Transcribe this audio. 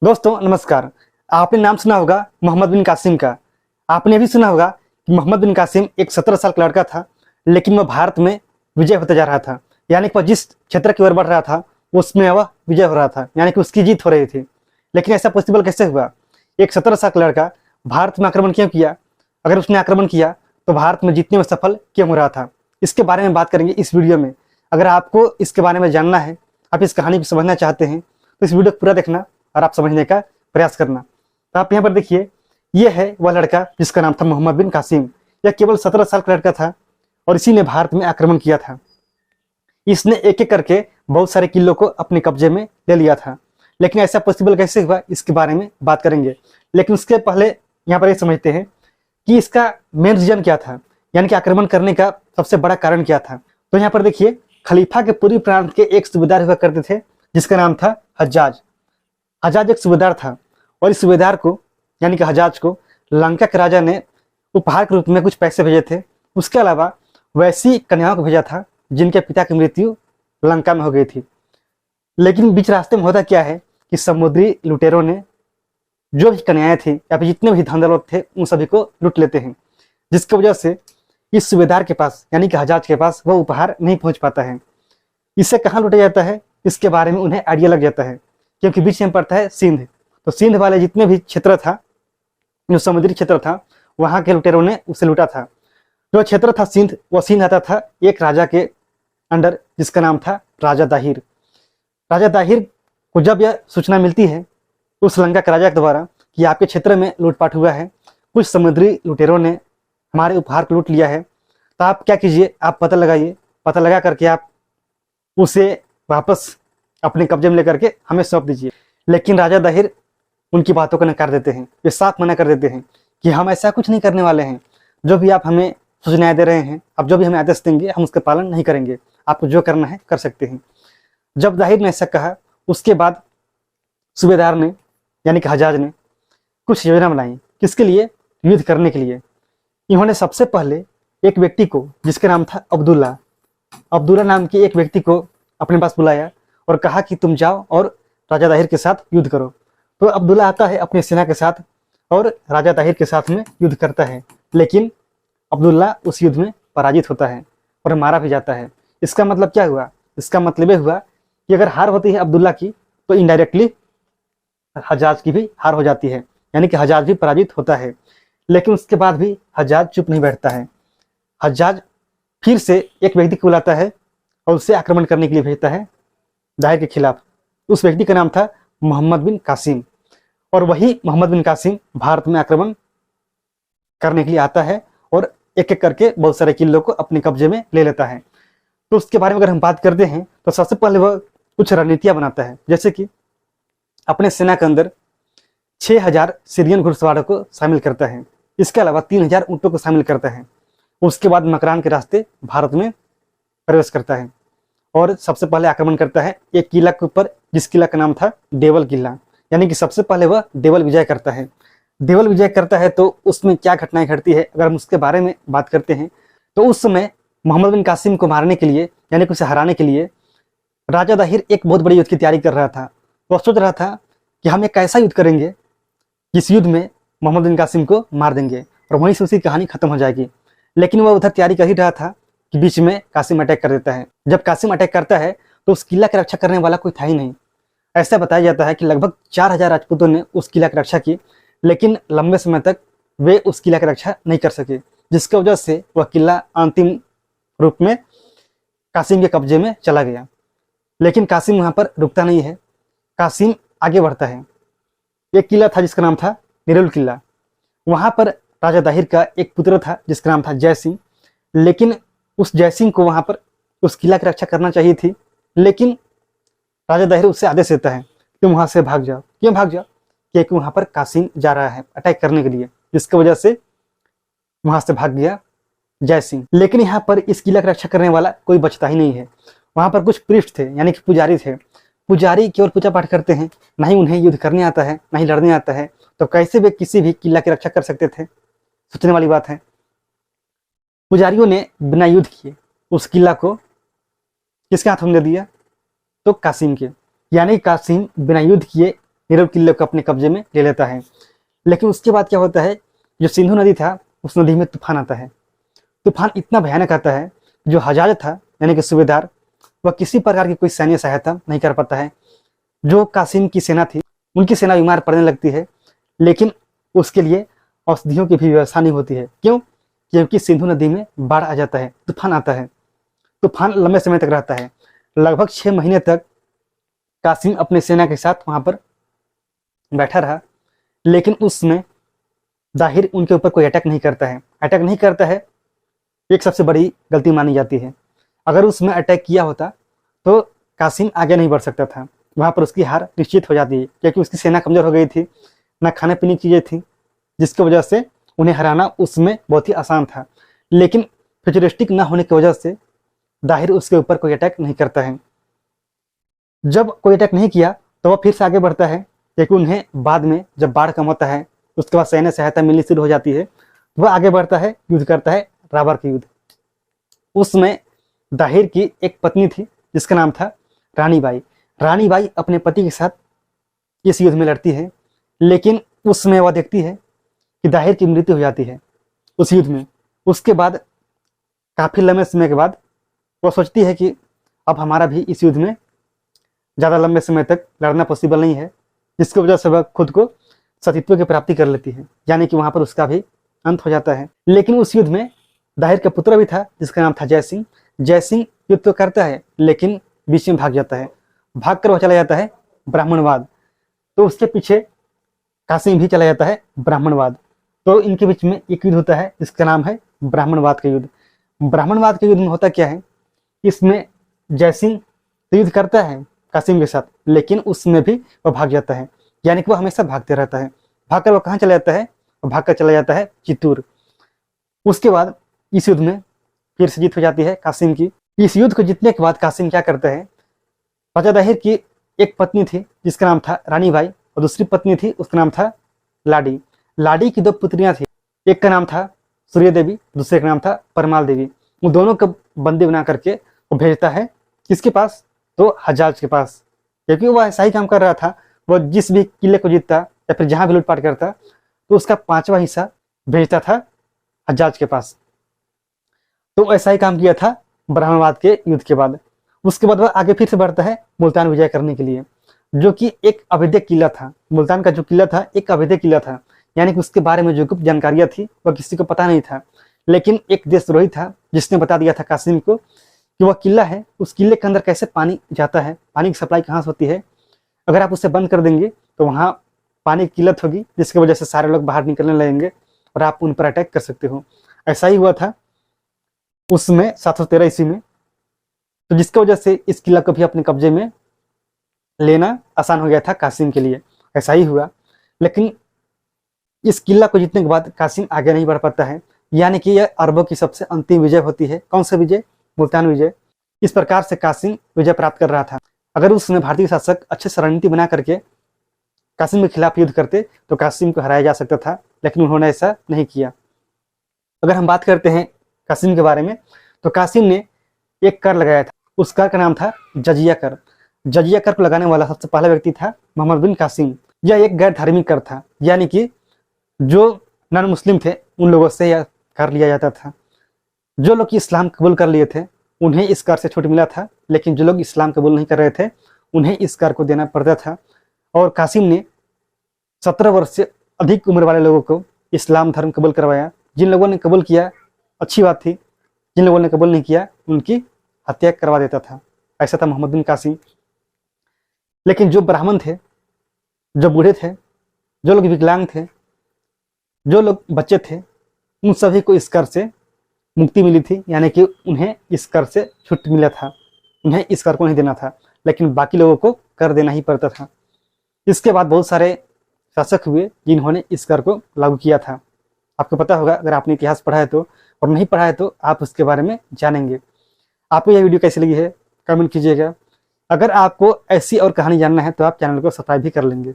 दोस्तों नमस्कार। आपने नाम सुना होगा मोहम्मद बिन कासिम का। आपने भी सुना होगा कि मोहम्मद बिन कासिम एक 17 साल का लड़का था, लेकिन वह भारत में विजय होते जा रहा था। यानी कि वह जिस क्षेत्र की ओर बढ़ रहा था उसमें वह विजय हो रहा था, यानी कि उसकी जीत हो रही थी। लेकिन ऐसा पॉसिबल कैसे हुआ? एक 17 साल का लड़का भारत में आक्रमण क्यों किया? अगर उसने आक्रमण किया तो भारत में जीतने में सफल क्यों हो रहा था? इसके बारे में बात करेंगे इस वीडियो में। अगर आपको इसके बारे में जानना है, आप इस कहानी को समझना चाहते हैं, तो इस वीडियो को पूरा देखना और आप समझने का प्रयास करना। तो आप यहाँ पर देखिए, ये है वह लड़का जिसका नाम था मोहम्मद बिन कासिम। यह केवल 17 साल का लड़का था और इसी ने भारत में आक्रमण किया था। इसने एक एक करके बहुत सारे किलों को अपने कब्जे में ले लिया था। लेकिन ऐसा पॉसिबल कैसे हुआ, इसके बारे में बात करेंगे। लेकिन उसके पहले यहाँ पर ये समझते हैं कि इसका मेन रीजन क्या था, यानी कि आक्रमण करने का सबसे बड़ा कारण क्या था। तो यहाँ पर देखिए, खलीफा के पूर्वी प्रांत के एक सूबेदार हुआ करते थे जिसका नाम था हज्जाज। हज्जाज एक सूबेदार था और इस सूबेदार को यानी कि हज्जाज को लंका के राजा ने उपहार के रूप में कुछ पैसे भेजे थे। उसके अलावा वैसी कन्याओं को भेजा था जिनके पिता की मृत्यु लंका में हो गई थी। लेकिन बीच रास्ते में होता क्या है कि समुद्री लुटेरों ने जो भी कन्याएं थी या फिर जितने भी धन दौलत थे उन सभी को लूट लेते हैं, जिसकी वजह से इस सूबेदार के पास यानी कि हज्जाज के पास वह उपहार नहीं पहुंच पाता है। इससे कहाँ लूटा जाता है इसके बारे में उन्हें आइडिया लग जाता है, क्योंकि बीच में पड़ता है सिंध। तो सिंध वाले जितने भी क्षेत्र था, जो समुद्री क्षेत्र था, वहां के लुटेरों ने उसे लूटा था। जो क्षेत्र था सिंध, वह सिंध आता था एक राजा के अंडर जिसका नाम था राजा दाहिर। राजा दाहिर को जब यह सूचना मिलती है उस लंका के राजा के द्वारा कि आपके क्षेत्र में लूटपाट हुआ है, कुछ समुद्री लुटेरों ने हमारे उपहार को लूट लिया है, तो आप क्या कीजिए, आप पता लगाइए, पता लगा करके आप उसे वापस अपने कब्जे में लेकर के हमें सौंप दीजिए। लेकिन राजा दाहिर उनकी बातों को नकार देते हैं। वे साफ मना कर देते हैं कि हम ऐसा कुछ नहीं करने वाले हैं। जो भी आप हमें सूचनाएं दे रहे हैं, आप जो भी हमें आदेश देंगे, हम उसका पालन नहीं करेंगे। आपको जो करना है कर सकते हैं। जब दाहिर ने ऐसा कहा, उसके बाद सूबेदार ने यानी कि हज्जाज ने कुछ योजना बनाई। किसके लिए? युद्ध करने के लिए। इन्होंने सबसे पहले एक व्यक्ति को जिसका नाम था अब्दुल्ला नाम के एक व्यक्ति को अपने पास बुलाया और कहा कि तुम जाओ और राजा दाहिर के साथ युद्ध करो। तो अब्दुल्ला आता है अपनी सेना के साथ और राजा दाहिर के साथ में युद्ध करता है। लेकिन अब्दुल्ला उस युद्ध में पराजित होता है और मारा भी जाता है। इसका मतलब क्या हुआ? इसका मतलब यह हुआ कि अगर हार होती है अब्दुल्ला की, तो इनडायरेक्टली हज्जाज की भी हार हो जाती है, यानी कि हज्जाज भी पराजित होता है। लेकिन उसके बाद भी हज्जाज चुप नहीं बैठता है। हज्जाज फिर से एक व्यक्ति को बुलाता है और उसे आक्रमण करने के लिए भेजता है दाहिर के खिलाफ। उस व्यक्ति का नाम था मोहम्मद बिन कासिम। और वही मोहम्मद बिन कासिम भारत में आक्रमण करने के लिए आता है और एक एक करके बहुत सारे किलों को अपने कब्जे में ले लेता है। तो उसके बारे में अगर हम बात करते हैं तो सबसे पहले वह कुछ रणनीतियां बनाता है, जैसे कि अपने सेना के अंदर 6000 सीरियन घुड़सवारों को शामिल करता है। इसके अलावा 3000 ऊँटों को शामिल करता है। उसके बाद मकरान के रास्ते भारत में प्रवेश करता है और सबसे पहले आक्रमण करता है एक किला के ऊपर, जिस किला का नाम था देवल किला। यानी कि सबसे पहले वह देवल विजय करता है। देवल विजय करता है तो उसमें क्या घटनाएं घटती है, अगर हम उसके बारे में बात करते हैं तो उस समय मोहम्मद बिन कासिम को मारने के लिए यानी कि उसे हराने के लिए राजा दाहिर एक बहुत बड़ी युद्ध की तैयारी कर रहा था। वह सोच रहा था कि हम एक ऐसा युद्ध करेंगे जिस युद्ध में मोहम्मद बिन कासिम को मार देंगे और वहीं से उसकी कहानी खत्म हो जाएगी। लेकिन वह उधर तैयारी कर ही रहा था कि बीच में कासिम अटैक कर देता है। जब कासिम अटैक करता है तो उस किला की रक्षा करने वाला कोई था ही नहीं। ऐसा बताया जाता है कि लगभग 4000 राजपूतों ने उस किला की रक्षा की, लेकिन लंबे समय तक वे उस किला की रक्षा नहीं कर सके, जिसकी वजह से वह किला अंतिम रूप में कासिम के कब्जे में चला गया। लेकिन कासिम वहां पर रुकता नहीं है, कासिम आगे बढ़ता है। एक किला था जिसका नाम था निरुल किला। वहां पर राजा दाहिर का एक पुत्र था जिसका नाम था जय सिंह। लेकिन उस जय सिंह को वहां पर उस किला की रक्षा करना चाहिए थी, लेकिन राजा दाहिर उससे आदेश देता है तुम वहां से भाग जाओ। क्यों भाग जाओ? क्योंकि वहां पर कासिम जा रहा है अटैक करने के लिए, जिसकी वजह से वहां से भाग गया जय सिंह। लेकिन यहाँ पर इस किला की रक्षा करने वाला कोई बचता ही नहीं है। वहां पर कुछ पृष्ठ थे यानी कि पुजारी थे। पुजारी केवल पूजा पाठ करते हैं, ना ही उन्हें युद्ध करने आता है, ना ही लड़ने आता है। तो कैसे वे किसी भी किला की रक्षा कर सकते थे? सोचने वाली बात है। पुजारियों ने बिना युद्ध किए उस किला को किसके हाथों में दे दिया? तो कासिम के। यानी कासिम बिना युद्ध किए नीरव किले को अपने कब्जे में ले लेता है। लेकिन उसके बाद क्या होता है, जो सिंधु नदी था उस नदी में तूफान आता है। तूफान इतना भयानक आता है, जो हजाज था यानी कि सूबेदार, वह किसी प्रकार की कोई सैन्य सहायता नहीं कर पाता है। जो कासिम की सेना थी उनकी सेना बीमार पड़ने लगती है, लेकिन उसके लिए औषधियों की भी व्यवस्था नहीं होती है। क्यों? क्योंकि सिंधु नदी में बाढ़ आ जाता है, तूफान आता है। तूफान लंबे समय तक रहता है, लगभग 6 महीने तक कासिम अपने सेना के साथ वहां पर बैठा रहा, लेकिन उसमें दाहिर उनके ऊपर कोई अटैक नहीं करता है। अटैक नहीं करता है, एक सबसे बड़ी गलती मानी जाती है। अगर उसमें अटैक किया होता तो कासिम आगे नहीं बढ़ सकता था, वहां पर उसकी हार निश्चित हो जाती है, क्योंकि उसकी सेना कमजोर हो गई थी, ना खाने पीने की चीजें थी, जिसकी वजह से उन्हें हराना उसमें बहुत ही आसान था। लेकिन फ्यूचरिस्टिक ना होने की वजह से दाहिर उसके ऊपर कोई अटैक नहीं करता है। जब कोई अटैक नहीं किया तो वह फिर से आगे बढ़ता है, क्योंकि उन्हें बाद में जब बाढ़ कम होता है उसके बाद सैन्य सहायता मिलनी शुरू हो जाती है, वह आगे बढ़ता है, युद्ध करता है, राबर का युद्ध। उसमें दाहिर की एक पत्नी थी जिसका नाम था रानी बाई। रानी बाई अपने पति के साथ इस युद्ध में लड़ती है, लेकिन उसमें वह देखती है कि दाहिर की मृत्यु हो जाती है उस युद्ध में। उसके बाद काफी लंबे समय के बाद वह सोचती है कि अब हमारा भी इस युद्ध में ज़्यादा लंबे समय तक लड़ना पॉसिबल नहीं है, जिसकी वजह से वह खुद को सतीत्व की प्राप्ति कर लेती है, यानी कि वहां पर उसका भी अंत हो जाता है। लेकिन उस युद्ध में दाहिर का पुत्र भी था जिसका नाम था जय सिंह। जय सिंह युद्ध तो करता है, लेकिन बीच में भाग जाता है। भाग कर वह चला जाता है ब्राह्मणवाद, तो उसके पीछे कासिम भी चला जाता है ब्राह्मणवाद। तो इनके बीच में एक युद्ध होता है जिसका नाम है ब्राह्मणवाद का युद्ध। ब्राह्मणवाद के युद्ध में होता क्या है, इसमें जय सिंह तो युद्ध करता है कासिम के साथ, लेकिन उसमें भी वह भाग जाता है, यानी कि वह हमेशा भागते रहता है। भागकर वह कहाँ चला जाता है? भागकर चला जाता है चित्तूर। उसके बाद इस युद्ध में फिर से जीत हो जाती है कासिम की। इस युद्ध को जीतने के बाद कासिम क्या करता है, राजा दाहिर की एक पत्नी थी जिसका नाम था रानी बाई, और दूसरी पत्नी थी उसका नाम था लाडी। लाडी की 2 पुत्रियां थी, एक का नाम था सूर्य देवी, दूसरे का नाम था परमाल देवी। उन दोनों को बंदी बना करके वो भेजता है किसके पास? तो हज्जाज के पास, क्योंकि वह ऐसा ही काम कर रहा था। वह जिस भी किले को जीतता या फिर जहां भी लूटपाट करता तो उसका 5वां हिस्सा भेजता था हज्जाज के पास। तो ऐसा ही काम किया था ब्राह्मणवाद के युद्ध के बाद। उसके बाद वह आगे फिर से बढ़ता है मुल्तान विजय करने के लिए, जो कि एक अवैध किला था। मुल्तान का जो किला था एक अवैध किला था, यानी कि उसके बारे में जो गुप्त जानकारियां थी वह किसी को पता नहीं था। लेकिन एक देशद्रोही था जिसने बता दिया था कासिम को कि वह किला है, उस किले के अंदर कैसे पानी जाता है, पानी की सप्लाई कहाँ से होती है, अगर आप उसे बंद कर देंगे तो वहाँ पानी की किल्लत होगी, जिसकी वजह से सारे लोग बाहर निकलने लगेंगे और आप उन पर अटैक कर सकते हो। ऐसा ही हुआ था उसमें 713 ईस्वी में, तो जिसकी वजह से इस किला को भी अपने कब्जे में लेना आसान हो गया था कासिम के लिए। ऐसा ही हुआ, लेकिन इस किला को जीतने के बाद कासिम आगे नहीं बढ़ पाता है, यानी कि यह अरबों की सबसे अंतिम विजय होती है। कौन सा विजय? मुल्तान विजय। इस प्रकार से कासिम विजय प्राप्त कर रहा था। अगर उस समय भारतीय शासक अच्छे से रणनीति बना करके कासिम के खिलाफ युद्ध करते तो कासिम को हराया जा सकता था, लेकिन उन्होंने ऐसा नहीं किया। अगर हम बात करते हैं कासिम के बारे में, तो कासिम ने एक कर लगाया था, उस कर का नाम था जजिया कर। जजिया कर को लगाने वाला सबसे पहला व्यक्ति था मोहम्मद बिन कासिम। यह एक गैर धार्मिक कर था, यानी कि जो नॉन मुस्लिम थे उन लोगों से यह कर लिया जाता था। जो लोग इस्लाम कबूल कर लिए थे उन्हें इस कर से छूट मिला था, लेकिन जो लोग इस्लाम कबूल नहीं कर रहे थे उन्हें इस कर को देना पड़ता था। और कासिम ने 17 वर्ष से अधिक उम्र वाले लोगों को इस्लाम धर्म कबूल करवाया। जिन लोगों ने कबूल किया अच्छी बात थी, जिन लोगों ने कबूल नहीं किया उनकी हत्या करवा देता था। ऐसा था मोहम्मद बिन कासिम। लेकिन जो ब्राह्मण थे, जो बूढ़े थे, जो लोग विकलांग थे, जो लोग बच्चे थे, उन सभी को इस कर से मुक्ति मिली थी, यानी कि उन्हें इस कर से छूट मिला था। उन्हें इस कर को नहीं देना था, लेकिन बाकी लोगों को कर देना ही पड़ता था। इसके बाद बहुत सारे शासक हुए जिन्होंने इस कर को लागू किया था। आपको पता होगा, अगर आपने इतिहास पढ़ा है तो, और नहीं पढ़ा है तो आप उसके बारे में जानेंगे। आपको यह वीडियो कैसी लगी है कमेंट कीजिएगा। अगर आपको ऐसी और कहानी जानना है तो आप चैनल को सब्सक्राइब भी कर लेंगे।